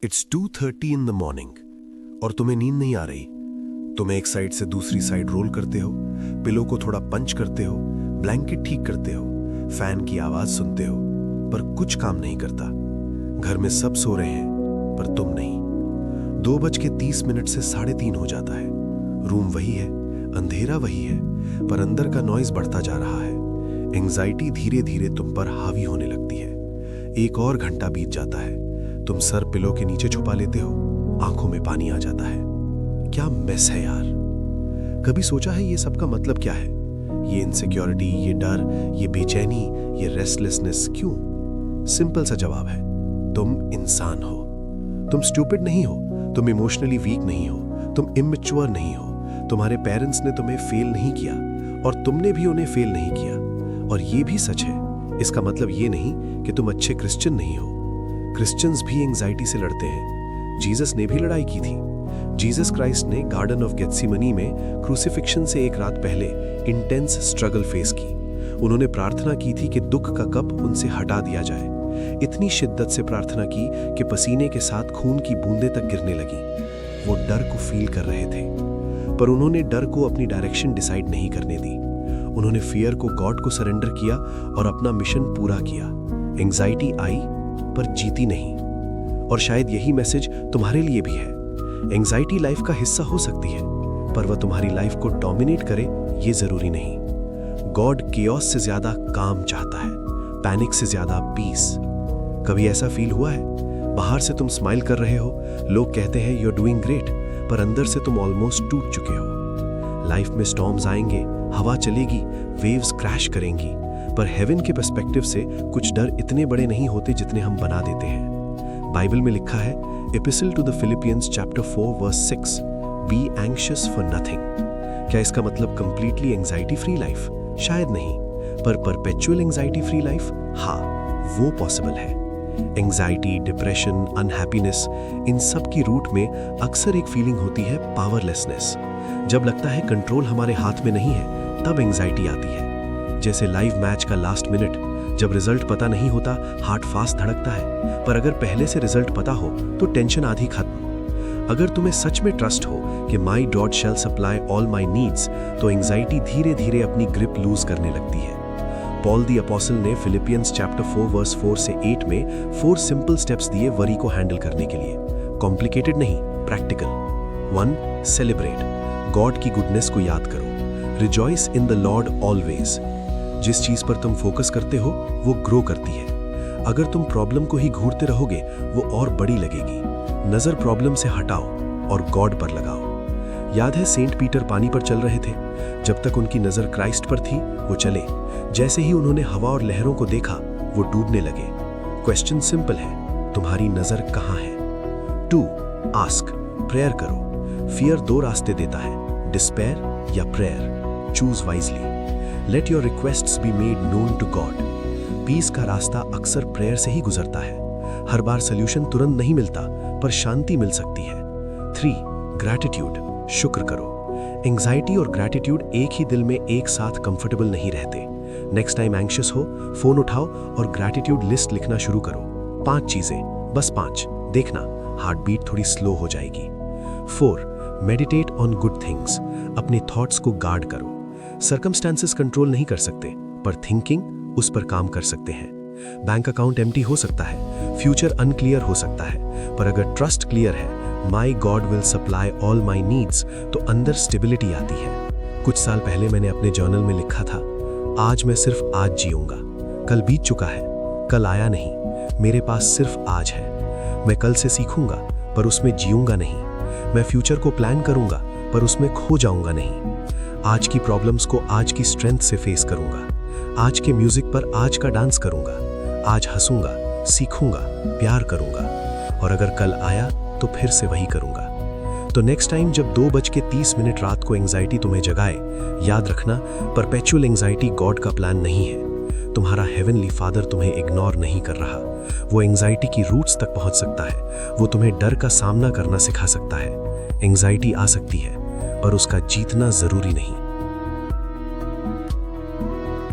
It's 2:30 in the morning और तुम्हें नींद नहीं आ रही। तुम एक साइड से दूसरी साइड रोल करते हो, पिलो को थोड़ा पंच करते हो, ब्लैंकेट ठीक करते हो, फैन की आवाज सुनते हो, पर कुछ काम नहीं करता। घर में सब सो रहे हैं पर तुम नहीं। 2:30 से 3:30 हो जाता है। रूम वही है, अंधेरा वही है, पर अंदर का नॉइज बढ़ता जा रहा है। एंजाइटी धीरे धीरे तुम पर हावी होने लगती है। एक और घंटा बीत जाता है। तुम सर पिलो के नीचे छुपा लेते हो, आंखों में पानी आ जाता है। क्या मेस है यार। कभी सोचा है ये सब का मतलब क्या है? ये इनसिक्योरिटी, ये डर, ये बेचैनी, ये रेस्टलेसनेस क्यों? सिंपल सा जवाब है, तुम इंसान हो। तुम स्टूपिड नहीं हो, तुम इमोशनली वीक नहीं हो, तुम इमैच्योर नहीं हो। तुम्हारे पेरेंट्स ने तुम्हें फेल नहीं किया और तुमने भी उन्हें फेल नहीं किया। और ये भी सच है, इसका मतलब ये नहीं कि तुम अच्छे क्रिश्चियन नहीं हो। क्रिश्चियंस भी एंजाइटी से लड़ते हैं। जीसस ने भी लड़ाई की थी। जीसस क्राइस्ट ने गार्डन ऑफ गेत्सेमनी में क्रूसिफिक्शन से एक रात पहले इंटेंस स्ट्रगल फेस की। उन्होंने प्रार्थना की थी कि दुख का कप उनसे हटा दिया जाए। इतनी शिद्दत से प्रार्थना की कि पसीने के साथ खून की बूंदें तक गिरने लगी। वो डर को फील कर रहे थे, पर उन्होंने डर को अपनी डायरेक्शन डिसाइड नहीं करने दी। उन्होंने फियर को गॉड को सरेंडर किया और अपना मिशन पूरा किया। एंजाइटी आई पर जीती नहीं। और शायद यही मैसेज तुम्हारे लिए भी है। एंजाइटी लाइफ का हिस्सा हो सकती है, पर वह तुम्हारी लाइफ को डोमिनेट करे ये जरूरी नहीं। गॉड केओस से ज्यादा काम चाहता है, पैनिक से ज्यादा पीस। कभी ऐसा फील हुआ है? बाहर से तुम स्माइल कर रहे हो, लोग कहते हैं यू आर डूइंग ग्रेट, पर अंदर से तुम ऑलमोस्ट टूट चुके हो। लाइफ में स्टॉर्म्स आएंगे, हवा चलेगी, वेव्स क्रैश करेंगी, पर हेवन के पर्सपेक्टिव से कुछ डर इतने बड़े नहीं होते जितने हम बना देते हैं। बाइबल में लिखा है, epistle to the Philippians chapter 4 verse 6, be anxious for nothing. क्या इसका मतलब कंप्लीटली एंजाइटी फ्री लाइफ? शायद नहीं, पर परपेचुअल एंजाइटी फ्री लाइफ, हाँ, वो पॉसिबल है। एंजाइटी, डिप्रेशन, अनहैप्पीनेस, इन सब की रूट में अक्सर एक फीलिंग होती है पावरलेसनेस। जब लगता है कंट्रोल हमारे हाथ में नहीं है, तब एंजाइटी आती है। जैसे लाइव मैच का लास्ट मिनट, जब रिजल्ट पता नहीं होता, हार्ट फास्ट धड़कता है, पर अगर पहले से रिजल्ट पता हो तो टेंशन आधी खत्म। अगर तुम्हें सच में ट्रस्ट हो कि my God shall supply all my needs, तो एंजाइटी धीरे धीरे अपनी ग्रिप लूज करने लगती है। पॉल द अपोस्टल ने फिलिपियंस चैप्टर 4 वर्स 4 से 8 में 4 सिंपल स्टेप्स दिए वरी को हैंडल करने के लिए। कॉम्प्लिकेटेड नहीं, प्रैक्टिकल। 1. सेलिब्रेट, गॉड की गुडनेस को याद करो। Rejoice in the Lord always. जिस चीज पर तुम फोकस करते हो वो ग्रो करती है। अगर तुम प्रॉब्लम को ही घूरते रहोगे वो और बड़ी लगेगी। नजर प्रॉब्लम से हटाओ और गॉड पर लगाओ। याद है सेंट पीटर पानी पर चल रहे थे। जब तक उनकी नजर क्राइस्ट पर थी वो चले। जैसे ही उन्होंने हवा और लहरों को देखा वो डूबने लगे। क्वेश्चन सिंपल है, तुम्हारी नजर कहाँ है? 2. आस्क, प्रेयर करो। फियर 2 रास्ते देता है, डिस्पेयर या prayer. Choose wisely. Let your requests be made known to God. Peace का रास्ता अक्सर प्रेयर से ही गुजरता है। हर बार सोल्यूशन तुरंत नहीं मिलता, पर शांति मिल सकती है। 3. ग्रैटिट्यूड, शुक्र करो। एंजाइटी और ग्रैटिट्यूड एक ही दिल में एक साथ कंफर्टेबल नहीं रहते। नेक्स्ट टाइम एंग्शियस हो, फोन उठाओ और ग्रैटिट्यूड लिस्ट लिखना शुरू करो। 5 चीजें, बस 5। देखना हार्ट बीट थोड़ी स्लो हो जाएगी। 4. मेडिटेट ऑन गुड थिंग्स, अपने थॉट्स को गार्ड करो। सर्कमस्टेंसेस कंट्रोल नहीं कर सकते, पर थिंकिंग उस पर काम कर सकते हैं। बैंक अकाउंट एम्प्टी हो सकता है, फ्यूचर अनक्लियर हो सकता है, पर अगर ट्रस्ट क्लियर है, my God will supply all my needs, तो अंदर स्टेबिलिटी आती है। कुछ साल पहले मैंने अपने जर्नल में लिखा था, आज मैं सिर्फ आज जीऊंगा। कल बीत चुका है, कल आया नहीं, मेरे पास सिर्फ आज है। मैं कल से सीखूंगा, पर उसमें जीऊंगा नहीं। मैं फ्यूचर को प्लान करूंगा, पर उसमें खो जाऊंगा नहीं। आज की प्रॉब्लम्स को आज की स्ट्रेंथ से फेस करूंगा। आज के म्यूजिक पर आज का डांस करूंगा। आज हंसूंगा, सीखूंगा, प्यार करूंगा, और अगर कल आया तो फिर से वही करूंगा। तो नेक्स्ट टाइम जब 2:30 रात को एंजाइटी तुम्हें जगाए, याद रखना परपेचुअल एंजाइटी गॉड का प्लान नहीं है। तुम्हारा हेवनली फादर तुम्हें इग्नोर नहीं कर रहा। वो एंजाइटी की रूट्स तक पहुंच सकता है। वो तुम्हें डर का सामना करना सिखा सकता है। एंजाइटी आ सकती है, पर उसका जीतना जरूरी नहीं।